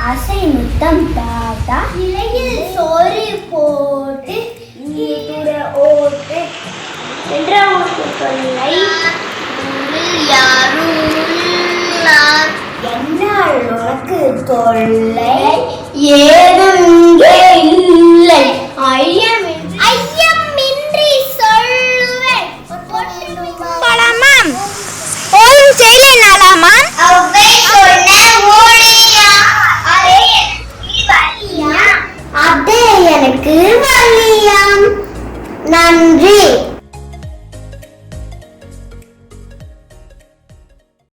ஆசை முத்தம் தாத்தா இலையில் சோறு போட்டு நீர ஓட்டு என்ற ஒரு தொல்லை என்னால் உனக்கு தொல்லை ஏதும் இல்லை ஐயமின்றி சொல்லுவேன் ஓடும் செயலை நாளாமாம் அவை சொன்ன மொழியா அதே எனக்கு வலியாம் நன்றி.